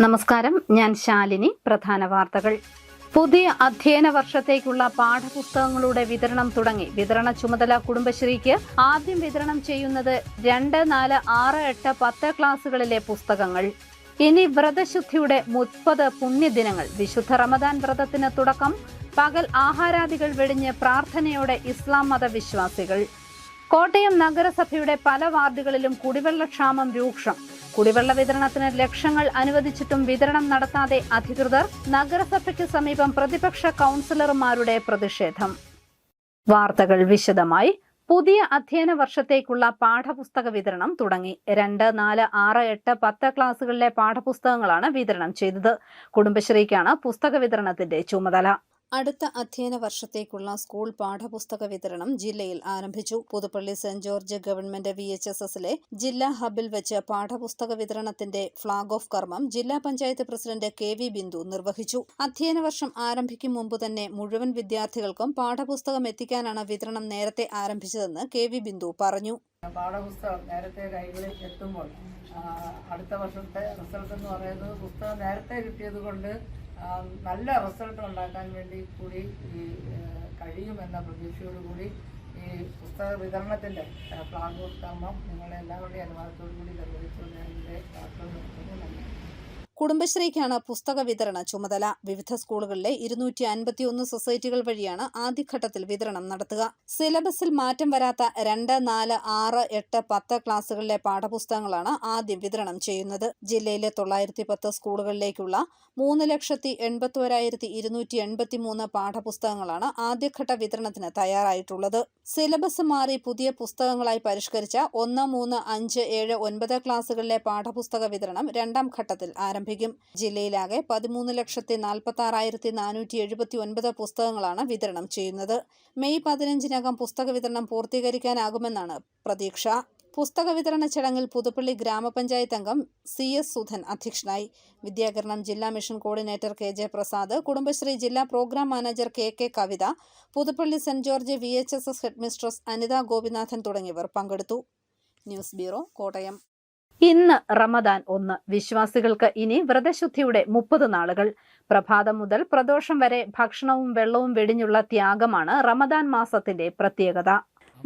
നമസ്കാരം, ഞാൻ ശാലിനി. പ്രധാന വാർത്തകൾ. പുതിയ അധ്യയന വർഷത്തേക്കുള്ള പാഠപുസ്തകങ്ങളുടെ വിതരണം തുടങ്ങി. വിതരണ ചുമതല കുടുംബശ്രീക്ക്. ആദ്യം വിതരണം ചെയ്യുന്നത് 2, 4, 6, 8, 10 ക്ലാസുകളിലെ പുസ്തകങ്ങൾ. ഇനി വ്രതശുദ്ധിയുടെ 30 പുണ്യദിനങ്ങൾ. വിശുദ്ധ റമദാൻ വ്രതത്തിന് തുടക്കം. പകൽ ആഹാരാദികൾ വെടിഞ്ഞ് പ്രാർത്ഥനയോടെ ഇസ്ലാം മതവിശ്വാസികൾ. കോട്ടയം നഗരസഭയുടെ പല വാർഡുകളിലും കുടിവെള്ളക്ഷാമം രൂക്ഷം. കുടിവെള്ള വിതരണത്തിന് ലക്ഷങ്ങൾ അനുവദിച്ചിട്ടും വിതരണം നടത്താതെ അധികൃതർ. നഗരസഭയ്ക്ക് സമീപം പ്രതിപക്ഷ കൗൺസിലർമാരുടെ പ്രതിഷേധം. വാർത്തകൾ വിശദമായി. പുതിയ അധ്യയന വർഷത്തേക്കുള്ള പാഠപുസ്തക വിതരണം തുടങ്ങി. 2, 4, 6, 8, 10 ക്ലാസുകളിലെ പാഠപുസ്തകങ്ങളാണ് വിതരണം ചെയ്തത്. കുടുംബശ്രീക്കാണ് പുസ്തക വിതരണത്തിന്റെ ചുമതല. അടുത്ത അധ്യയന വർഷത്തേക്കുള്ള സ്കൂൾ പാഠപുസ്തക വിതരണം ജില്ലയിൽ ആരംഭിച്ചു. പുതുപ്പള്ളി സെന്റ് ജോർജ് ഗവൺമെന്റ് VHSSലെ ജില്ലാ ഹബിൽ വെച്ച് പാഠപുസ്തക വിതരണത്തിന്റെ ഫ്ളാഗ് ഓഫ് കർമ്മം ജില്ലാ പഞ്ചായത്ത് പ്രസിഡന്റ് KV ബിന്ദു നിർവഹിച്ചു. അധ്യയന വർഷം ആരംഭിക്കും മുമ്പ് തന്നെ മുഴുവൻ വിദ്യാർത്ഥികൾക്കും പാഠപുസ്തകം എത്തിക്കാനാണ് വിതരണം നേരത്തെ ആരംഭിച്ചതെന്ന് KV ബിന്ദു പറഞ്ഞു. പാഠപുസ്തകം നേരത്തെ കൈകളിൽ എത്തുമ്പോൾ അടുത്ത വർഷത്തെ റിസൾട്ട് എന്ന് പറയുന്നത് പുസ്തകം നേരത്തെ കിട്ടിയത് കൊണ്ട് നല്ല റിസൾട്ട് ഉണ്ടാക്കാൻ വേണ്ടി കൂടി കഴിയുമെന്ന പ്രതീക്ഷയോടുകൂടി ഈ പുസ്തക വിതരണത്തിൻ്റെ ഫ്ളാഗ് ഓഫ് കർമ്മം നിങ്ങളെല്ലാവരുടെയും അനുവാദത്തോടു കൂടി നിർവഹിച്ചുകൊണ്ട് എൻ്റെ വാക്കുകൾ നിർത്തുന്നു. കുടുംബശ്രീക്കാണ് പുസ്തക വിതരണ ചുമതല. വിവിധ സ്കൂളുകളിലെ 251 സൊസൈറ്റികൾ വഴിയാണ് ആദ്യഘട്ടത്തിൽ വിതരണം നടത്തുക. സിലബസിൽ മാറ്റം വരാത്ത 2, 4, 6, 8, 10 ക്ലാസുകളിലെ പാഠപുസ്തകങ്ങളാണ് ആദ്യം വിതരണം ചെയ്യുന്നത്. ജില്ലയിലെ 910 സ്കൂളുകളിലേക്കുള്ള 3,81,283 പാഠപുസ്തകങ്ങളാണ് ആദ്യഘട്ട വിതരണത്തിന് തയ്യാറായിട്ടുള്ളത്. സിലബസ് മാറി പുതിയ പുസ്തകങ്ങളായി പരിഷ്കരിച്ച 1, 3, 5, 7, 9 ക്ലാസുകളിലെ പാഠപുസ്തക വിതരണം രണ്ടാം ഘട്ടത്തിൽ ആരംഭിക്കും. ജില്ലയിലാകെ 13,64,479 പുസ്തകങ്ങളാണ് വിതരണം ചെയ്യുന്നത്. മെയ് 15-നകം പുസ്തക വിതരണം പൂർത്തീകരിക്കാനാകുമെന്നാണ് പ്രതീക്ഷ. പുസ്തക വിതരണ ചടങ്ങിൽ പുതുപ്പള്ളി ഗ്രാമപഞ്ചായത്ത് അംഗം CS സുധൻ അധ്യക്ഷനായി. വിദ്യാകരണം ജില്ലാ mission coordinator KJ Prasad, Kudumbashree ജില്ലാ programme manager KK Kavitha, Puthuppally saint George VHSS headmistress Anitha Gopinathan തുടങ്ങിയവർ പങ്കെടുത്തു. News bureau, Kottayam. ഇന്ന് റമദാൻ 1. വിശ്വാസികൾക്ക് ഇനി വ്രതശുദ്ധിയുടെ 30 നാളുകൾ. പ്രഭാതം മുതൽ പ്രദോഷം വരെ ഭക്ഷണവും വെള്ളവും വെടിഞ്ഞുള്ള ത്യാഗമാണ് റമദാൻ മാസത്തിന്റെ പ്രത്യേകത.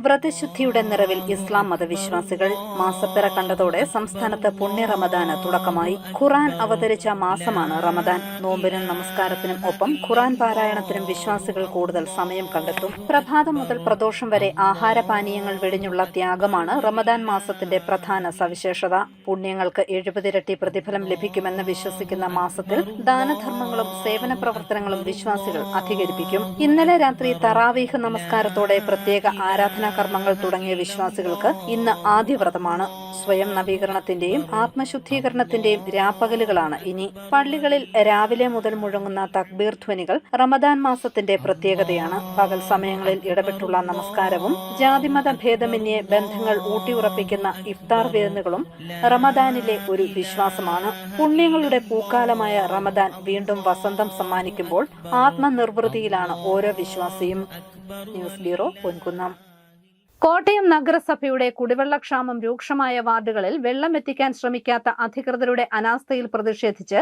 വ്രതശുദ്ധിയുടെ നിറവിൽ ഇസ്ലാം മതവിശ്വാസികൾ. മാസപ്പിറ കണ്ടതോടെ സംസ്ഥാനത്ത് പുണ്യ റമദാന് തുടക്കമായി. ഖുർആൻ അവതരിച്ച മാസമാണ് റമദാൻ. നോമ്പിനും നമസ്കാരത്തിനും ഒപ്പം ഖുർആൻ പാരായണത്തിനും വിശ്വാസികൾ കൂടുതൽ സമയം കണ്ടെത്തും. പ്രഭാതം മുതൽ പ്രദോഷം വരെ ആഹാരപാനീയങ്ങൾ വെടിഞ്ഞുള്ള ത്യാഗമാണ് റമദാൻ മാസത്തിന്റെ പ്രധാന സവിശേഷത. പുണ്യങ്ങൾക്ക് 70 ഇരട്ടി പ്രതിഫലം ലഭിക്കുമെന്ന് വിശ്വസിക്കുന്ന മാസത്തിൽ ദാനധർമ്മങ്ങളും സേവന പ്രവർത്തനങ്ങളും വിശ്വാസികൾ അധികരിപ്പിക്കും. ഇന്നലെ രാത്രി തറാവീഹ് നമസ്കാരത്തോടെ പ്രത്യേക ആരാധന കർമ്മങ്ങൾ തുടങ്ങിയ വിശ്വാസികൾക്ക് ഇന്ന് ആദ്യ വ്രതമാണ്. സ്വയം നവീകരണത്തിന്റെയും ആത്മശുദ്ധീകരണത്തിന്റെയും രാപ്പകലുകളാണ് ഇനി. പള്ളികളിൽ രാവിലെ മുതൽ മുഴങ്ങുന്ന തക്ബീർ ധ്വനികൾ റമദാൻ മാസത്തിന്റെ പ്രത്യേകതയാണ്. പകൽ സമയങ്ങളിൽ ഇടപെട്ടുള്ള നമസ്കാരവും ജാതിമത ഭേദമന്യേ ബന്ധങ്ങൾ ഊട്ടിയുറപ്പിക്കുന്ന ഇഫ്താർ വിരുന്നുകളും റമദാനിലെ ഒരു വിശ്വാസമാണ്. പുണ്യങ്ങളുടെ പൂക്കാലമായ റമദാൻ വീണ്ടും വസന്തം സമ്മാനിക്കുമ്പോൾ ആത്മനിർവൃതിയിലാണ് ഓരോ വിശ്വാസിയും. News bureau, Ponkunnam. കോട്ടയം നഗരസഭയുടെ കുടിവെള്ളക്ഷാമം രൂക്ഷമായ വാർഡുകളിൽ വെള്ളം എത്തിക്കാൻ ശ്രമിക്കാത്ത അധികൃതരുടെ അനാസ്ഥയിൽ പ്രതിഷേധിച്ച്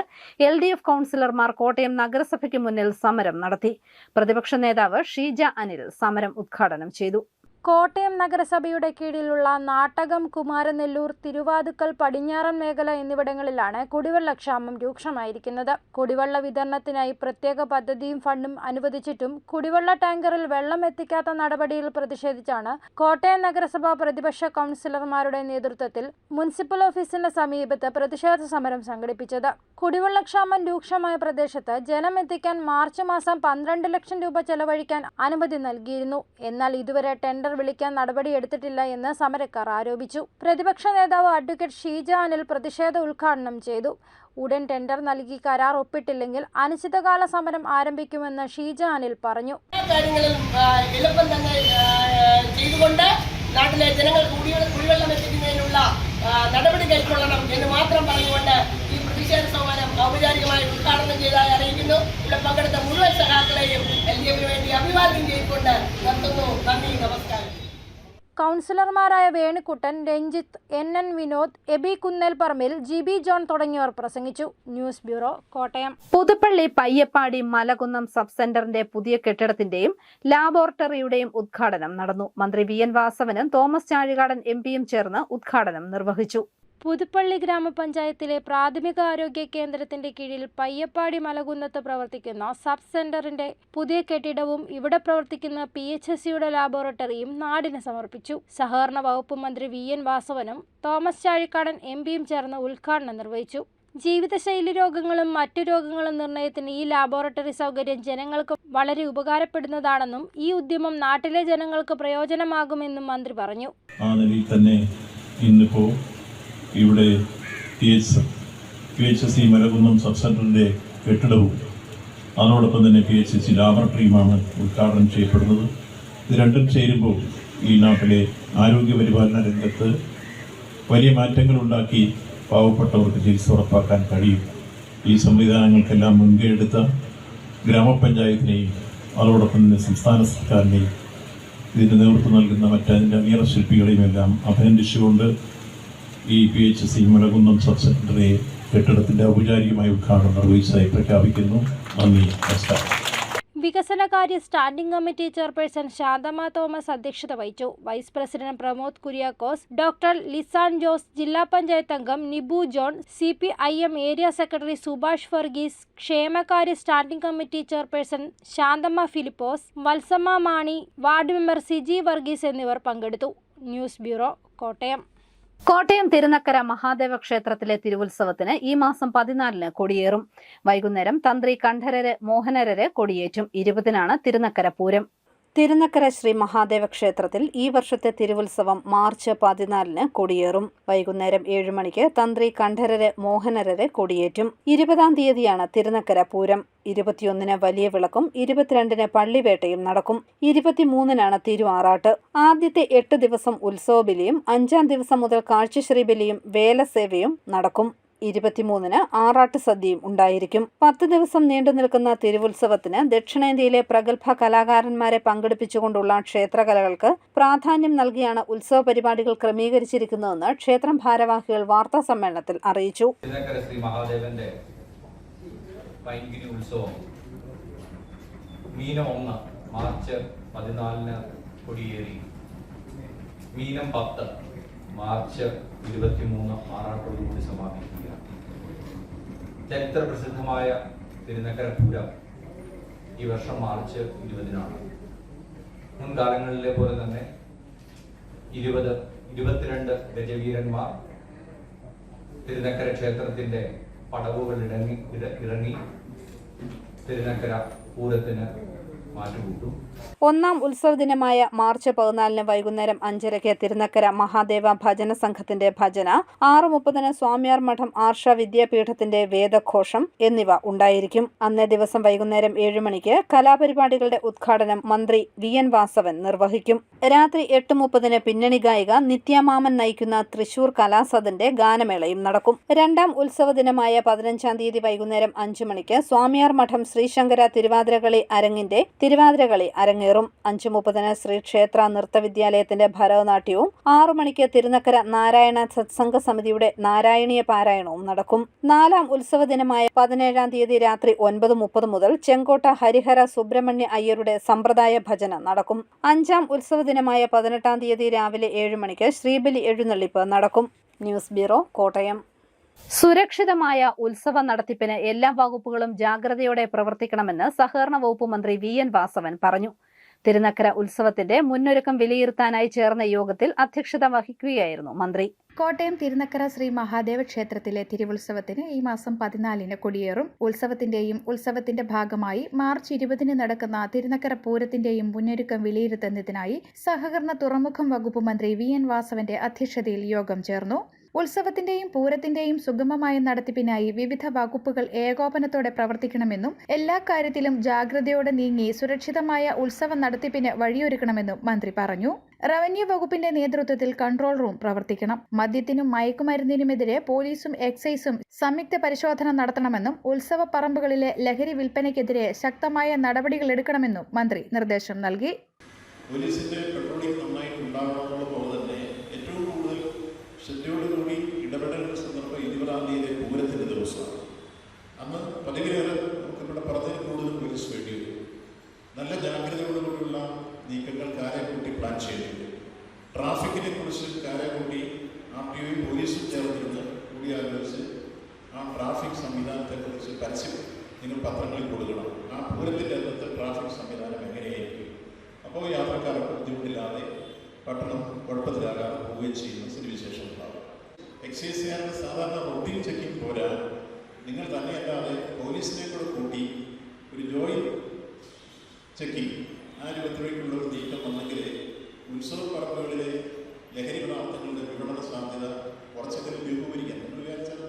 LDF കൗൺസിലർമാർ കോട്ടയം നഗരസഭയ്ക്ക് മുന്നിൽ സമരം നടത്തി. പ്രതിപക്ഷ നേതാവ് ഷീജ അനിൽ സമരം ഉദ്ഘാടനം ചെയ്തു. കോട്ടയം നഗരസഭയുടെ കീഴിലുള്ള നാട്ടകം, കുമാരനെല്ലൂർ, തിരുവാതുക്കൽ, പടിഞ്ഞാറൻ മേഖല എന്നിവിടങ്ങളിലാണ് കുടിവെള്ളക്ഷാമം രൂക്ഷമായിരിക്കുന്നത്. കുടിവെള്ള വിതരണത്തിനായി പ്രത്യേക പദ്ധതിയും ഫണ്ടും അനുവദിച്ചിട്ടും കുടിവെള്ള ടാങ്കറിൽ വെള്ളം എത്തിക്കാത്ത നടപടിയിൽ പ്രതിഷേധിച്ചാണ് കോട്ടയം നഗരസഭ പ്രതിപക്ഷ കൗൺസിലർമാരുടെ നേതൃത്വത്തിൽ മുനിസിപ്പൽ ഓഫീസിന് സമീപത്ത് പ്രതിഷേധ സമരം സംഘടിപ്പിച്ചത്. കുടിവെള്ളക്ഷാമം രൂക്ഷമായ പ്രദേശത്ത് ജലം എത്തിക്കാൻ മാർച്ച് മാസം 12 ലക്ഷം രൂപ ചെലവഴിക്കാൻ അനുമതി നൽകിയിരുന്നു. എന്നാൽ ഇതുവരെ ടെൻഡർ വിളിക്കാൻ നടപടിയെടുത്തിട്ടില്ല എന്ന് സമരക്കാർ ആരോപിച്ചു. പ്രതിപക്ഷ നേതാവ് അഡ്വക്കേറ്റ് ഷീജ അനിൽ പ്രതിഷേധ ഉദ്ഘാടനം ചെയ്തു. ഉടൻ ടെൻഡർ നൽകി കരാർ ഒപ്പിട്ടില്ലെങ്കിൽ അനിശ്ചിതകാല സമരം ആരംഭിക്കുമെന്ന് ഷീജ അനിൽ പറഞ്ഞു. നാട്ടിലെ ജനങ്ങൾ കുടിവെള്ളം എത്തിക്കുന്നതിനുള്ള നടപടി കൈക്കൊള്ളണം എന്ന് മാത്രം പറഞ്ഞുകൊണ്ട് ഈ പ്രതിഷേധ സമരം ഔപചാരികമായി ഉദ്ഘാടനം ചെയ്തതായി അറിയിക്കുന്നു. ഇവിടെ പങ്കെടുത്ത മുഴുവൻ സഖാക്കളെയും LDFിന് വേണ്ടി അഭിവാദ്യം ചെയ്തുകൊണ്ട് നിർത്തുന്നു. നന്ദി, നമസ്കാരം. കൗൺസിലർമാരായ Venukuttan, Ranjith, NN Vinod, Aby Kunnelparambil, GB John തുടങ്ങിയവർ പ്രസംഗിച്ചു. News bureau, Kottayam. Puthuppally Payyappady Malakunnam sub സെന്ററിന്റെ പുതിയ കെട്ടിടത്തിന്റെയും ലാബോറട്ടറിയുടെയും ഉദ്ഘാടനം നടന്നു. മന്ത്രി VN വാസവനും തോമസ് ചാഴികാടൻ MP ചേർന്ന് ഉദ്ഘാടനം നിർവഹിച്ചു. പുതുപ്പള്ളി ഗ്രാമപഞ്ചായത്തിലെ പ്രാഥമികാരോഗ്യ കേന്ദ്രത്തിന്റെ കീഴിൽ പയ്യപ്പാടി മലകുന്നത്ത് പ്രവർത്തിക്കുന്ന സബ് സെന്ററിന്റെ പുതിയ കെട്ടിടവും ഇവിടെ പ്രവർത്തിക്കുന്ന PHSയുടെ ലാബോറട്ടറിയും നാടിന് സമർപ്പിച്ചു. സഹകരണ വകുപ്പ് മന്ത്രി VN വാസവനും തോമസ് ചാഴിക്കാടൻ MP ചേർന്ന് ഉദ്ഘാടനം നിർവഹിച്ചു. ജീവിതശൈലി രോഗങ്ങളും മറ്റു രോഗങ്ങളും നിർണയത്തിന് ഈ ലാബോറട്ടറി സൗകര്യം ജനങ്ങൾക്ക് വളരെ ഉപകാരപ്പെടുന്നതാണെന്നും ഈ ഉദ്യമം നാട്ടിലെ ജനങ്ങൾക്ക് പ്രയോജനമാകുമെന്നും മന്ത്രി പറഞ്ഞു. ഇവിടെ PHSC മലകുന്നം സബ് സെന്ററിൻ്റെ കെട്ടിടവും അതോടൊപ്പം തന്നെ PHSC ലാബറട്ടറിയുമാണ് ഉദ്ഘാടനം ചെയ്യപ്പെടുന്നത്. ഇത് രണ്ടും ചേരുമ്പോൾ ഈ നാട്ടിലെ ആരോഗ്യപരിപാലന രംഗത്ത് വലിയ മാറ്റങ്ങളുണ്ടാക്കി പാവപ്പെട്ടവർക്ക് ചികിത്സ ഉറപ്പാക്കാൻ കഴിയും. ഈ സംവിധാനങ്ങൾക്കെല്ലാം മുൻകൈ എടുത്ത ഗ്രാമപഞ്ചായത്തിനെയും അതോടൊപ്പം തന്നെ സംസ്ഥാന സർക്കാരിനെയും ഇതിന് നേതൃത്വം നൽകുന്ന മറ്റതിൻ്റെ അണിയറ ശില്പികളെയും എല്ലാം അഭിനന്ദിച്ചുകൊണ്ട് ഈ PHSC മലകുന്നം സബ് സെന്ററിലെ കെട്ടിടത്തിന്റെ ഔപചാരികമായ ഉദ്ഘാടനം നിർവഹിച്ചതായി പ്രഖ്യാപിക്കുന്നു. നന്ദി, നമസ്കാരം. വികസനകാര്യ standing committee chairperson Shanthamma Thomas അധ്യക്ഷത വഹിച്ചു. Vice president Pramod Kuriakose, doctor Lisan Jose, ജില്ലാ പഞ്ചായത്ത് അംഗം Nibu John, CPIM area secretary Subhash Varghese, ക്ഷേമകാര്യ standing committee chairperson Shanthamma Philipose, Valsamma Mani, ward member Siji Varghese എന്നിവർ പങ്കെടുത്തു. News bureau, Kottayam. കോട്ടയം തിരുനക്കര മഹാദേവ ക്ഷേത്രത്തിലെ തിരുവുത്സവത്തിന് ഈ മാസം 14 കൊടിയേറും. വൈകുന്നേരം തന്ത്രി കണ്ഠരര് മോഹനരര് കൊടിയേറ്റും. 20 തിരുനക്കര പൂരം. തിരുനക്കര ശ്രീ മഹാദേവ ക്ഷേത്രത്തിൽ ഈ വർഷത്തെ തിരുവുത്സവം മാർച്ച് 14 കൊടിയേറും. വൈകുന്നേരം 7 മണിക്ക് തന്ത്രി കണ്ഠരര് മോഹനരര് കൊടിയേറ്റും. 20 തീയതിയാണ് തിരുനക്കര പൂരം. 21 വലിയ വിളക്കും 22 പള്ളിവേട്ടയും നടക്കും. 23 തിരുആറാട്ട്. ആദ്യത്തെ 8 ദിവസം ഉത്സവബലിയും 5-ാം ദിവസം മുതൽ കാഴ്ചശ്രീ ബലിയും വേലസേവയും നടക്കും. 23 ആറാട്ട് സദ്യയും ഉണ്ടായിരിക്കും. 10 ദിവസം നീണ്ടു നിൽക്കുന്ന തിരുവുത്സവത്തിന് ദക്ഷിണേന്ത്യയിലെ പ്രഗത്ഭ കലാകാരന്മാരെ പങ്കെടുപ്പിച്ചുകൊണ്ടുള്ള ക്ഷേത്രകലകൾക്ക് പ്രാധാന്യം നൽകിയാണ് ഉത്സവ പരിപാടികൾ ക്രമീകരിച്ചിരിക്കുന്നതെന്ന് ക്ഷേത്രം ഭാരവാഹികൾ വാർത്താ സമ്മേളനത്തിൽ അറിയിച്ചു. ശ്രീ മഹാദേവന്റെ പൈങ്കിരി ഉത്സവം മീനം 1 മാർച്ച് 14 കൊടിയേറി, മീനം 10 മാർച്ച് 23 ആറാട്ടോടുകൂടി സമാപിക്കുകയാണ്. ചരിത്ര പ്രസിദ്ധമായ തിരുനക്കര പൂരം ഈ വർഷം മാർച്ച് 20 മുൻകാലങ്ങളിലെ പോലെ തന്നെ 22 ഗജവീരന്മാർ തിരുനക്കര ക്ഷേത്രത്തിന്റെ പടവുകൾ ഇറങ്ങി തിരുനക്കര പൂരത്തിന് മാറ്റുകൂട്ടും. 1-ാം ഉത്സവ ദിനമായ മാർച്ച് 14 വൈകുന്നേരം 5:30 തിരുനക്കര മഹാദേവ ഭജന സംഘത്തിന്റെ ഭജന, 6:30 സ്വാമിയാർ മഠം ആർഷ വിദ്യാപീഠത്തിന്റെ വേദഘോഷം എന്നിവ ഉണ്ടായിരിക്കും. അന്നേ ദിവസം വൈകുന്നേരം 7 മണിക്ക് കലാപരിപാടികളുടെ ഉദ്ഘാടനം മന്ത്രി VN വാസവൻ നിർവഹിക്കും. രാത്രി 8:30 പിന്നണി ഗായിക നിത്യമാമൻ നയിക്കുന്ന തൃശൂർ കലാസദന്റെ ഗാനമേളയും നടക്കും. 2-ാം ഉത്സവ ദിനമായ 15-ാം തീയതി വൈകുന്നേരം 5 മണിക്ക് സ്വാമിയാർ മഠം ശ്രീശങ്കര തിരുവാതിരകളി അരങ്ങിന്റെ തിരുവാതിരകളി അരങ്ങേറും. 5:30 ശ്രീ ക്ഷേത്ര നൃത്തവിദ്യാലയത്തിന്റെ ഭരതനാട്യവും 6 മണിക്ക് തിരുനക്കര നാരായണ സത്സംഗ സമിതിയുടെ നാരായണീയ പാരായണവും നടക്കും. 4-ാം ഉത്സവ ദിനമായ 17-ാം തീയതി രാത്രി 9:30 മുതൽ ചെങ്കോട്ട ഹരിഹര സുബ്രഹ്മണ്യ അയ്യരുടെ സമ്പ്രദായ ഭജന നടക്കും. 5-ാം ഉത്സവ ദിനമായ 18-ാം തീയതി രാവിലെ 7 മണിക്ക് ശ്രീബലി എഴുന്നള്ളിപ്പ് നടക്കും. News bureau, Kottayam. സുരക്ഷിതമായ ഉത്സവ നടത്തിപ്പിന് എല്ലാ വകുപ്പുകളും ജാഗ്രതയോടെ പ്രവർത്തിക്കണമെന്ന് സഹകരണ വകുപ്പ് മന്ത്രി VN വാസവൻ പറഞ്ഞു. തിരുനക്കര ഉത്സവത്തിന്റെ മുന്നൊരുക്കം വിലയിരുത്താനായി ചേർന്ന യോഗത്തിൽ അധ്യക്ഷത വഹിക്കുകയായിരുന്നു മന്ത്രി. കോട്ടയം തിരുനക്കര ശ്രീ മഹാദേവ ക്ഷേത്രത്തിലെ തിരുവുത്സവത്തിന് ഈ മാസം 14 കൊടിയേറും. ഉത്സവത്തിന്റെയും ഉത്സവത്തിന്റെ ഭാഗമായി മാർച്ച് 20 നടക്കുന്ന തിരുനക്കര പൂരത്തിന്റെയും മുന്നൊരുക്കം വിലയിരുത്തുന്നതിനായി സഹകരണ തുറമുഖം വകുപ്പ് മന്ത്രി VN വാസവന്റെ അധ്യക്ഷതയിൽ യോഗം ചേർന്നു. ഉത്സവത്തിന്റെയും പൂരത്തിന്റെയും സുഗമമായ നടത്തിപ്പിനായി വിവിധ വകുപ്പുകൾ ഏകോപനത്തോടെ പ്രവർത്തിക്കണമെന്നും എല്ലാ കാര്യത്തിലും ജാഗ്രതയോടെ നീങ്ങി സുരക്ഷിതമായ ഉത്സവ നടത്തിപ്പിന് വഴിയൊരുക്കണമെന്നും മന്ത്രി പറഞ്ഞു. റവന്യൂ വകുപ്പിന്റെ നേതൃത്വത്തിൽ കൺട്രോൾ റൂം പ്രവർത്തിക്കണം. മദ്യത്തിനും മയക്കുമരുന്നിനുമെതിരെ പോലീസും എക്സൈസും സംയുക്ത പരിശോധന നടത്തണമെന്നും ഉത്സവ പറമ്പുകളിലെ ലഹരി വിൽപ്പനയ്ക്കെതിരെ ശക്തമായ നടപടികൾ എടുക്കണമെന്നും മന്ത്രി നിർദ്ദേശം നൽകി. പോലീസിന്റെ പെട്രോളിംഗ് നന്നായിട്ടുണ്ടാകണമെന്നുള്ള പട്ടികയിലേറെ നമുക്കിവിടെ പറഞ്ഞതിൽ കൂടുതൽ പോലീസ് വേണ്ടി വരും. നല്ല ജാഗ്രതയോടുകൂടിയുള്ള നീക്കങ്ങൾ കാരെക്കൂട്ടി പ്ലാൻ ചെയ്തിട്ടുണ്ട്. ട്രാഫിക്കിനെ കുറിച്ച് കാരെക്കൂട്ടി RTO പോലീസും ചേർന്നിരുന്ന് കൂടിയാലോചിച്ച് ആ ട്രാഫിക് സംവിധാനത്തെക്കുറിച്ച് പരസ്യം നിങ്ങൾ പത്രങ്ങളിൽ കൊടുക്കണം. ആ പൂരത്തിൻ്റെ അകത്ത് ട്രാഫിക് സംവിധാനം എങ്ങനെയായിരിക്കും, അപ്പോൾ യാത്രക്കാർക്ക് ബുദ്ധിമുട്ടില്ലാതെ പട്ടണം കുഴപ്പത്തിലാകാതെ പോവുകയും ചെയ്യുന്ന സ്ഥിതിവിശേഷം ഉണ്ടാകും. എക്സൈസുകാരുടെ സാധാരണ റൊട്ടീൻ ചെക്കിംഗ് പോരാ, നിങ്ങൾ തന്നെയല്ലാതെ പോലീസിനെ കൂടെ കൂട്ടി ഒരു ജോയിന്റ് ചെക്കിംഗ് ആ രൂപത്തിലേക്കുള്ള ഒരു നീക്കം വന്നെങ്കിൽ ഉത്സവ പറമ്പുകളിലെ ലഹരി പദാർത്ഥങ്ങളുടെ വിപണന സാധ്യത കുറച്ചെങ്കിലും രൂപീകരിക്കാൻ നമ്മൾ വിചാരിച്ചാൽ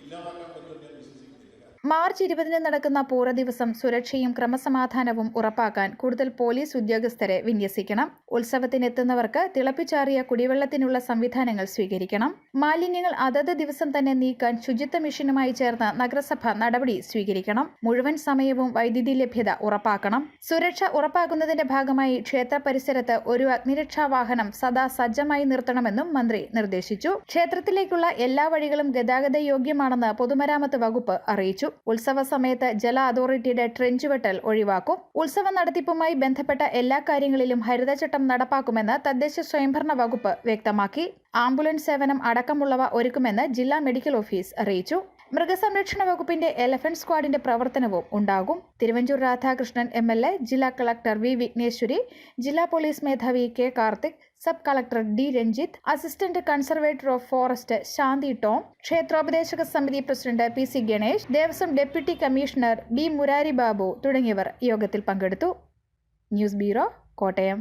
ഇല്ലാതാക്കാൻ പറ്റുമെന്ന് ഞാൻ വിശ്വസിക്കുന്നില്ല. മാർച്ച് 20 നടക്കുന്ന പൂര ദിവസം സുരക്ഷയും ക്രമസമാധാനവും ഉറപ്പാക്കാൻ കൂടുതൽ പോലീസ് ഉദ്യോഗസ്ഥരെ വിന്യസിക്കണം. ഉത്സവത്തിനെത്തുന്നവർക്ക് തിളപ്പിച്ചാറിയ കുടിവെള്ളത്തിനുള്ള സംവിധാനങ്ങൾ സ്വീകരിക്കണം. മാലിന്യങ്ങൾ അതത് ദിവസം തന്നെ നീക്കാൻ ശുചിത്വ മിഷനുമായി ചേർന്ന് നഗരസഭ നടപടി സ്വീകരിക്കണം. മുഴുവൻ സമയവും വൈദ്യുതി ലഭ്യത ഉറപ്പാക്കണം. സുരക്ഷ ഉറപ്പാക്കുന്നതിന്റെ ഭാഗമായി ക്ഷേത്ര പരിസരത്ത് ഒരു അഗ്നിരക്ഷാ വാഹനം സദാ സജ്ജമായി നിർത്തണമെന്നും മന്ത്രി നിർദ്ദേശിച്ചു. ക്ഷേത്രത്തിലേക്കുള്ള എല്ലാ വഴികളും ഗതാഗത യോഗ്യമാണെന്ന് പൊതുമരാമത്ത് വകുപ്പ് അറിയിച്ചു. ഉത്സവ സമയത്ത് ജല അതോറിറ്റിയുടെ ട്രെഞ്ച് വെട്ടൽ ഒഴിവാക്കും. ഉത്സവ നടത്തിപ്പുമായി ബന്ധപ്പെട്ട എല്ലാ കാര്യങ്ങളിലും ഹരിതചട്ടം നടപ്പാക്കുമെന്ന് തദ്ദേശ സ്വയംഭരണ വകുപ്പ് വ്യക്തമാക്കി. ആംബുലൻസ് സേവനം അടക്കമുള്ളവ ഒരുക്കുമെന്ന് ജില്ലാ മെഡിക്കൽ ഓഫീസ് അറിയിച്ചു. മൃഗസംരക്ഷണ വകുപ്പിന്റെ എലഫന്റ് സ്ക്വാഡിന്റെ പ്രവർത്തനവും ഉണ്ടാകും. തിരുവഞ്ചൂർ രാധാകൃഷ്ണൻ MLA, ജില്ലാ കളക്ടർ V. വിഘ്നേശ്വരി, ജില്ലാ പോലീസ് മേധാവി K. Karthik, sub collector D. Ranjith, assistant conservator of forest Shanthi Tom, ക്ഷേത്രോപദേശക സമിതി president PC Ganesh, Devaswom deputy commissioner B. Murari Babu തുടങ്ങിയവർ യോഗത്തിൽ പങ്കെടുത്തു. News bureau, Kottayam.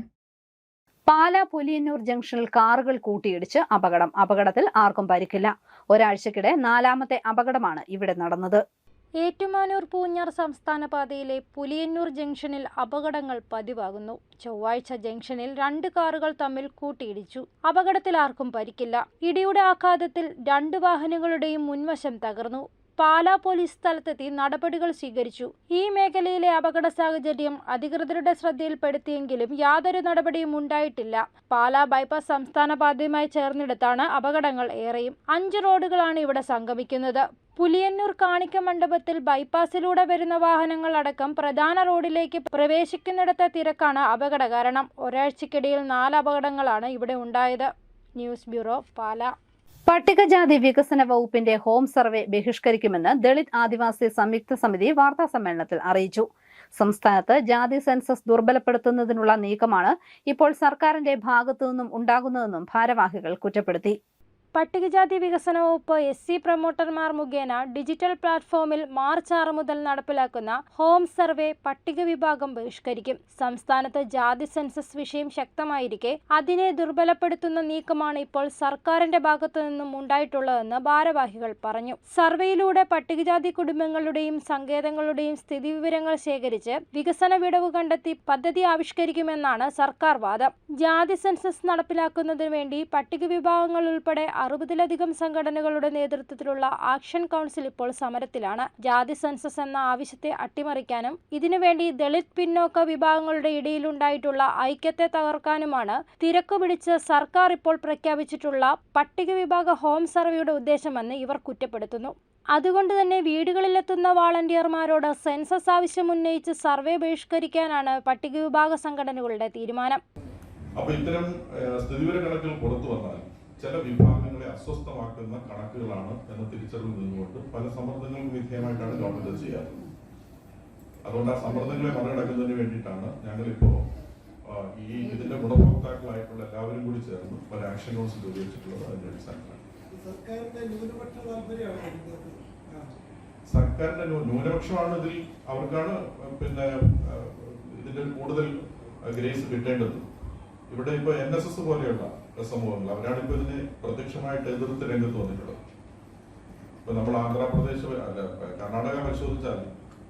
പാലാ പുലിയന്നൂർ ജംഗ്ഷനിൽ കാറുകൾ കൂട്ടിയിടിച്ച് അപകടത്തിൽ ആർക്കും പരിക്കില്ല. ഒരാഴ്ചക്കിടെ 4ാമത്തെ അപകടമാണ് ഇവിടെ നടന്നത്. ഏറ്റുമാനൂർ പൂഞ്ഞാർ സംസ്ഥാന പാതയിലെ പുലിയന്നൂർ ജംഗ്ഷനിൽ അപകടങ്ങൾ പതിവാകുന്നു. ചൊവ്വാഴ്ച ജംഗ്ഷനിൽ 2 കാറുകൾ തമ്മിൽ കൂട്ടിയിടിച്ചു. അപകടത്തിൽ ആർക്കും പരിക്കില്ല. ഇടിയുടെ ആഘാതത്തിൽ 2 വാഹനങ്ങളുടെയും മുൻവശം തകർന്നു. പാലാ പോലീസ് സ്ഥലത്തെത്തി നടപടികൾ സ്വീകരിച്ചു. ഈ മേഖലയിലെ അപകട സാഹചര്യം അധികൃതരുടെ ശ്രദ്ധയിൽപ്പെടുത്തിയെങ്കിലും യാതൊരു നടപടിയും ഉണ്ടായിട്ടില്ല. പാലാ ബൈപ്പാസ് സംസ്ഥാന പാതയുമായി ചേർന്നിടത്താണ് അപകടങ്ങൾ ഏറെയും. 5 റോഡുകളാണ് ഇവിടെ സംഗമിക്കുന്നത്. പുലിയന്നൂർ കാണിക്ക മണ്ഡപത്തിൽ ബൈപ്പാസിലൂടെ വരുന്ന വാഹനങ്ങൾ അടക്കം പ്രധാന റോഡിലേക്ക് പ്രവേശിക്കുന്നിടത്തെ തിരക്കാണ് അപകട കാരണം. ഒരാഴ്ചക്കിടയിൽ 4 അപകടങ്ങളാണ് ഇവിടെ ഉണ്ടായത്. News bureau, Pala. പട്ടികജാതി വികസന വകുപ്പിന്റെ ഹോം സർവേ ബഹിഷ്കരിക്കുമെന്ന് ദളിത് ആദിവാസി സംയുക്ത സമിതി വാർത്താസമ്മേളനത്തിൽ അറിയിച്ചു. സംസ്ഥാനത്ത് ജാതി സെൻസസ് ദുർബലപ്പെടുത്തുന്നതിനുള്ള നീക്കമാണ് ഇപ്പോൾ സർക്കാരിന്റെ ഭാഗത്തുനിന്നും ഉണ്ടാകുന്നതെന്നും ഭാരവാഹികൾ കുറ്റപ്പെടുത്തി. പട്ടികജാതി വികസന വകുപ്പ് SC പ്രൊമോട്ടർമാർ മുഖേന ഡിജിറ്റൽ പ്ലാറ്റ്ഫോമിൽ മാർച്ച് 6 മുതൽ നടപ്പിലാക്കുന്ന ഹോം സർവേ പട്ടിക വിഭാഗം ബഹിഷ്കരിക്കും. സംസ്ഥാനത്ത് ജാതി സെൻസസ് വിഷയം ശക്തമായിരിക്കെ അതിനെ ദുർബലപ്പെടുത്തുന്ന നീക്കമാണ് ഇപ്പോൾ സർക്കാരിന്റെ ഭാഗത്തു നിന്നും ഉണ്ടായിട്ടുള്ളതെന്ന് ഭാരവാഹികൾ പറഞ്ഞു. സർവേയിലൂടെ പട്ടികജാതി കുടുംബങ്ങളുടെയും സങ്കേതങ്ങളുടെയും സ്ഥിതിവിവരങ്ങൾ ശേഖരിച്ച് വികസന വിടവ് കണ്ടെത്തി പദ്ധതി ആവിഷ്കരിക്കുമെന്നാണ് സർക്കാർ വാദം. ജാതി സെൻസസ് നടപ്പിലാക്കുന്നതിന് വേണ്ടി പട്ടിക വിഭാഗങ്ങൾ ഉൾപ്പെടെ 60-ലധികം സംഘടനകളുടെ നേതൃത്വത്തിലുള്ള ആക്ഷൻ കൗൺസിൽ ഇപ്പോൾ സമരത്തിലാണ്. ജാതി സെൻസസ് എന്ന ആവശ്യത്തെ അട്ടിമറിക്കാനും ഇതിനുവേണ്ടി ദളിത് പിന്നോക്ക വിഭാഗങ്ങളുടെ ഇടയിലുണ്ടായിട്ടുള്ള ഐക്യത്തെ തകർക്കാനുമാണ് തിരക്കുപിടിച്ച് സർക്കാർ ഇപ്പോൾ പ്രഖ്യാപിച്ചിട്ടുള്ള പട്ടിക വിഭാഗ ഹോം സർവേയുടെ ഉദ്ദേശമെന്ന് ഇവർ കുറ്റപ്പെടുത്തുന്നു. അതുകൊണ്ട് തന്നെ വീടുകളിലെത്തുന്ന വാളണ്ടിയർമാരോട് സെൻസസ് ആവശ്യം ഉന്നയിച്ച് സർവേ ബഹിഷ്കരിക്കാനാണ് പട്ടിക വിഭാഗ സംഘടനകളുടെ തീരുമാനം. അപ്പോൾ ഇത്തരം സ്ഥിതിവിവര കണക്കുകൾ പുറത്തു വന്നാൽ ചില വിഭാഗങ്ങളെ അസ്വസ്ഥമാക്കുന്ന കണക്കുകളാണ് എന്ന തിരിച്ചറിവ് നിന്നുകൊണ്ട് പല സമ്മർദ്ദങ്ങൾക്ക് വിധേയമായിട്ടാണ് ഗവൺമെന്റ് അത് ചെയ്യാറ്. അതുകൊണ്ട് ആ സമ്മർദ്ദങ്ങളെ മറികടക്കുന്നതിന് വേണ്ടിയിട്ടാണ് ഞങ്ങളിപ്പോ ഇതിന്റെ ഗുണഭോക്താക്കളായിട്ടുള്ള എല്ലാവരും കൂടി ചേർന്ന് പല ആക്ഷൻ കൗൺസിൽ രൂപീകരിച്ചിട്ടുള്ളത്. അതിന്റെ അടിസ്ഥാനത്തിലാണ് സർക്കാരിന്റെ ന്യൂനപക്ഷമാണ് ഇതിൽ, അവർക്കാണ് ഇതിന്റെ കൂടുതൽ ഗ്രേസ് കിട്ടേണ്ടത്. ഇവിടെ ഇപ്പൊ NSS പോലെയുള്ള സമൂഹങ്ങൾ അവരാണ് ഇപ്പൊ ഇതിനെ പ്രത്യക്ഷമായിട്ട് എതിർത്ത് രംഗത്ത് വന്നിട്ടുള്ളത്. ഇപ്പൊ നമ്മൾ ആന്ധ്രാപ്രദേശ് കർണാടക പരിശോധിച്ചാൽ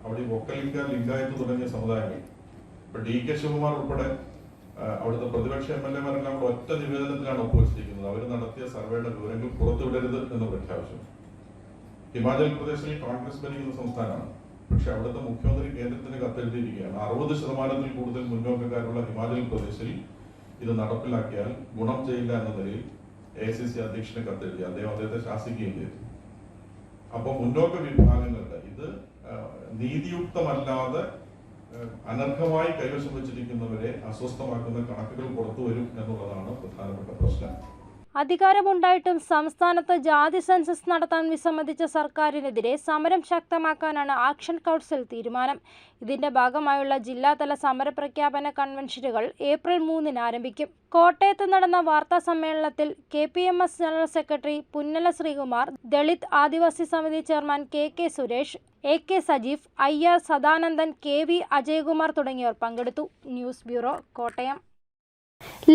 അവിടെ ഒക്കലിംഗ, ലിംഗായത്ത് തുടങ്ങിയ സമുദായങ്ങൾ, ഇപ്പൊ DK ശിവകുമാർ ഉൾപ്പെടെ അവിടുത്തെ പ്രതിപക്ഷ MLA-മാരെല്ലാം അവിടെ ഒറ്റ നിവേദനത്തിലാണ് ഒപ്പുവെച്ചിരിക്കുന്നത്. അവർ നടത്തിയ സർവേയുടെ വിവരങ്ങൾ പുറത്തുവിടരുത് എന്ന് പ്രഖ്യാപിച്ചു. ഹിമാചൽ പ്രദേശിൽ കോൺഗ്രസ് ഭരിക്കുന്ന സംസ്ഥാനമാണ്, പക്ഷെ അവിടുത്തെ മുഖ്യമന്ത്രി കേന്ദ്രത്തിന് കത്തെഴുതിയിരിക്കുകയാണ്. 60% കൂടുതൽ മുന്നോക്കക്കാരുള്ള ഹിമാചൽ പ്രദേശിൽ ഇത് നടപ്പിലാക്കിയാൽ ഗുണം ചെയ്യില്ല എന്ന നിലയിൽ AICC അധ്യക്ഷന് കത്തെഴുതി. അദ്ദേഹത്തെ ശാസിക്കുകയും ചെയ്തു. അപ്പോൾ മുന്നോക്ക വിഭാഗങ്ങളുടെ ഇത് നീതിയുക്തമല്ലാതെ അനർഹമായി കൈവശം വെച്ചിരിക്കുന്നവരെ അസ്വസ്ഥമാക്കുന്ന കണക്കുകൾ പുറത്തു വരും എന്നുള്ളതാണ് പ്രധാനപ്പെട്ട പ്രശ്നം. അധികാരമുണ്ടായിട്ടും സംസ്ഥാനത്ത് ജാതി സെൻസസ് നടത്താൻ വിസമ്മതിച്ച സർക്കാരിനെതിരെ സമരം ശക്തമാക്കാനാണ് ആക്ഷൻ കൗൺസിൽ തീരുമാനം. ഇതിന്റെ ഭാഗമായുള്ള ജില്ലാതല സമരപ്രഖ്യാപന കൺവെൻഷനുകൾ ഏപ്രിൽ 3 ആരംഭിക്കും. കോട്ടയത്ത് നടന്ന വാർത്താ സമ്മേളനത്തിൽ KPMS general secretary Punnala Sreekumar, Dalit Adivasi സമിതി chairman KK Suresh, AK Sajeef, IR Sadanandan, KV Ajayakumar തുടങ്ങിയവർ പങ്കെടുത്തു. News bureau, Kottayam.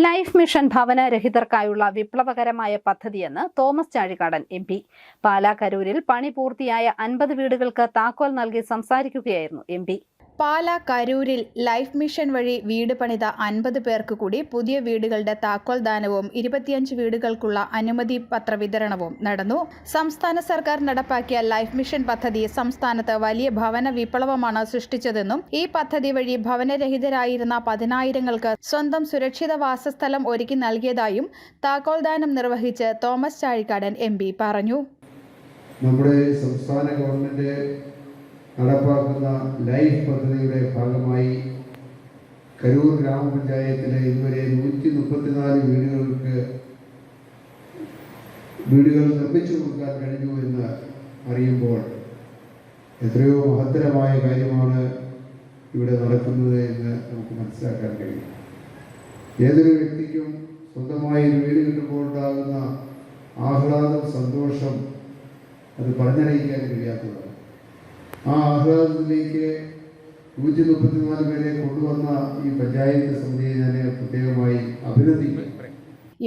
Life mission ഭവനരഹിതർക്കായുള്ള വിപ്ലവകരമായ പദ്ധതിയെന്ന് തോമസ് ചാഴികാടൻ MP. പാലാ കരൂരിൽ പണി പൂർത്തിയായ 50 വീടുകൾക്ക് താക്കോൽ നൽകി സംസാരിക്കുകയായിരുന്നു MP. പാലാ കരൂരിൽ ലൈഫ് മിഷൻ വഴി വീട് പണിത 50 പേർക്ക് കൂടി പുതിയ വീടുകളുടെ താക്കോൽ ദാനവും 25 വീടുകൾക്കുള്ള അനുമതി പത്ര വിതരണവും നടന്നു. സംസ്ഥാന സർക്കാർ നടപ്പാക്കിയ ലൈഫ് മിഷൻ പദ്ധതി സംസ്ഥാനത്ത് വലിയ ഭവന വിപ്ലവമാണ് സൃഷ്ടിച്ചതെന്നും ഈ പദ്ധതി വഴി ഭവനരഹിതരായിരുന്ന 10,000ങ്ങൾക്ക് സ്വന്തം സുരക്ഷിത വാസസ്ഥലം ഒരുക്കി നൽകിയതായും താക്കോൽ ദാനം നിർവഹിച്ച് തോമസ് ചാഴികാടൻ MP പറഞ്ഞു. നമ്മുടെ സംസ്ഥാന ഗവൺമെന്റ് നടപ്പാക്കുന്ന ലൈഫ് പദ്ധതിയുടെ ഭാഗമായി കരൂർ ഗ്രാമപഞ്ചായത്തിലെ ഇതുവരെ 134 വീടുകൾ നിർമ്മിച്ചു കൊടുക്കാൻ കഴിഞ്ഞു എന്ന് അറിയുമ്പോൾ എത്രയോ മഹത്തരമായ കാര്യമാണ് ഇവിടെ നടക്കുന്നത് എന്ന് നമുക്ക് മനസ്സിലാക്കാൻ കഴിയും. ഏതൊരു വ്യക്തിക്കും സ്വന്തമായി ഒരു വീട് കിട്ടുമ്പോൾ ഉണ്ടാകുന്ന ആഹ്ലാദം, സന്തോഷം അത് പറഞ്ഞറിയിക്കാൻ കഴിയാത്തതാണ്. ആ ആഹ്ലാദത്തിലേക്ക് 134 പേരെ കൊണ്ടുവന്ന ഈ പഞ്ചായത്ത് സമിതിയെ ഞാൻ പ്രത്യേകമായി അഭിനന്ദിക്കുന്നു.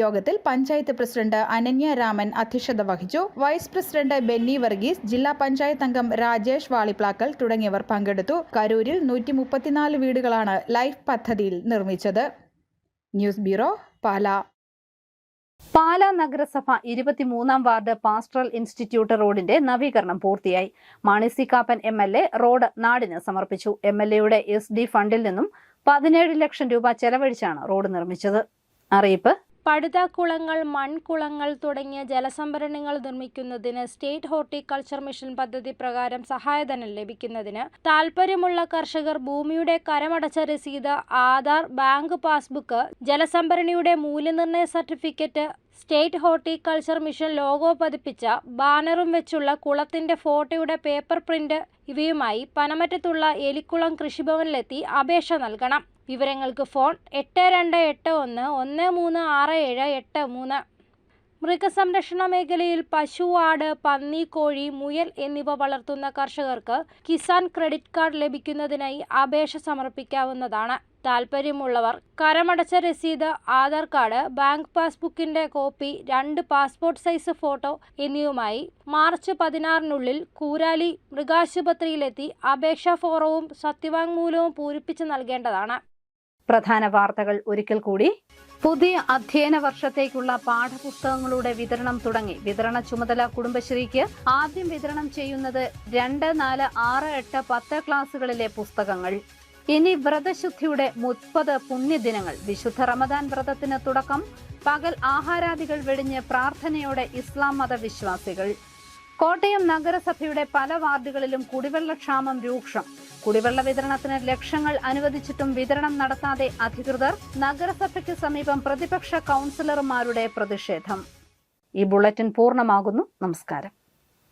യോഗത്തിൽ പഞ്ചായത്ത് പ്രസിഡന്റ് അനന്യ രാമൻ അധ്യക്ഷത വഹിച്ചു. വൈസ് പ്രസിഡന്റ് ബെന്നി വർഗീസ്, ജില്ലാ പഞ്ചായത്ത് അംഗം രാജേഷ് വാളിപ്ലാക്കൽ തുടങ്ങിയവർ പങ്കെടുത്തു. കരൂരിൽ 134 വീടുകളാണ് ലൈഫ് പദ്ധതിയിൽ നിർമ്മിച്ചത്. News bureau, Pala. പാലാ നഗരസഭ 23-ാം വാർഡ് പാസ്റ്ററൽ ഇൻസ്റ്റിറ്റ്യൂട്ട് റോഡിന്റെ നവീകരണം പൂർത്തിയായി. Mani C Kappan MLA road നാടിന് സമർപ്പിച്ചു. MLAയുടെ SD ഫണ്ടിൽ നിന്നും 17 ലക്ഷം രൂപ ചെലവഴിച്ചാണ് റോഡ് നിർമ്മിച്ചത്. അറിയിപ്പ്: പടുതാക്കുളങ്ങൾ, മൺകുളങ്ങൾ തുടങ്ങിയ ജലസംഭരണികൾ നിർമ്മിക്കുന്നതിന് സ്റ്റേറ്റ് ഹോർട്ടിക്കൾച്ചർ മിഷൻ പദ്ധതി പ്രകാരം സഹായധനം ലഭിക്കുന്നതിന് താൽപ്പര്യമുള്ള കർഷകർ ഭൂമിയുടെ കരമടച്ച രസീത്, ആധാർ, ബാങ്ക് പാസ്ബുക്ക്, ജലസംഭരണിയുടെ മൂല്യനിർണ്ണയ certificate, state horticulture mission logo പതിപ്പിച്ച ബാനറും വെച്ചുള്ള കുളത്തിന്റെ ഫോട്ടോയുടെ പേപ്പർ പ്രിന്റ് ഇവയുമായി പനമറ്റത്തുള്ള എലിക്കുളം കൃഷിഭവനിലെത്തി അപേക്ഷ നൽകണം. വിവരങ്ങൾക്ക് ഫോൺ 8281136783. മൃഗസംരക്ഷണ മേഖലയിൽ പശു, ആട്, പന്നി, കോഴി, മുയൽ എന്നിവ വളർത്തുന്ന കർഷകർക്ക് കിസാൻ ക്രെഡിറ്റ് കാർഡ് ലഭിക്കുന്നതിനായി അപേക്ഷ സമർപ്പിക്കാവുന്നതാണ്. താൽപ്പര്യമുള്ളവർ കരമടച്ച രസീത്, ആധാർ കാർഡ്, ബാങ്ക് പാസ്ബുക്കിന്റെ കോപ്പി, 2 പാസ്പോർട്ട് സൈസ് ഫോട്ടോ എന്നിവയുമായി മാർച്ച് 16-നുള്ളിൽ കൂരാലി മൃഗാശുപത്രിയിലെത്തി അപേക്ഷാ ഫോറവും സത്യവാങ്മൂലവും പൂരിപ്പിച്ച് നൽകേണ്ടതാണ്. പ്രധാന വാർത്തകൾ ഒരിക്കൽ കൂടി. പുതിയ അധ്യയന വർഷത്തേക്കുള്ള പാഠപുസ്തകങ്ങളുടെ വിതരണം തുടങ്ങി. വിതരണ ചുമതല കുടുംബശ്രീക്ക്. ആദ്യം വിതരണം ചെയ്യുന്നത് 2, 4, 6, 8, 10 ക്ലാസുകളിലെ പുസ്തകങ്ങൾ. ഇനി വ്രതശുദ്ധിയുടെ 30 പുണ്യദിനങ്ങൾ. വിശുദ്ധ റമദാൻ വ്രതത്തിന് തുടക്കം. പകൽ ആഹാരാദികൾ വെടിഞ്ഞ് പ്രാർത്ഥനയോടെ ഇസ്ലാം മതവിശ്വാസികൾ. കോട്ടയം നഗരസഭയുടെ പല വാർഡുകളിലും കുടിവെള്ളക്ഷാമം രൂക്ഷം. കുടിവെള്ള വിതരണത്തിന് ലക്ഷങ്ങൾ അനുവദിച്ചിട്ടും വിതരണം നടത്താതെ അധികൃതർ. നഗരസഭയ്ക്ക് സമീപം പ്രതിപക്ഷ കൗൺസിലർമാരുടെ പ്രതിഷേധം. ഈ ബുള്ളറ്റിൻ പൂർണ്ണമാകുന്നു. നമസ്കാരം.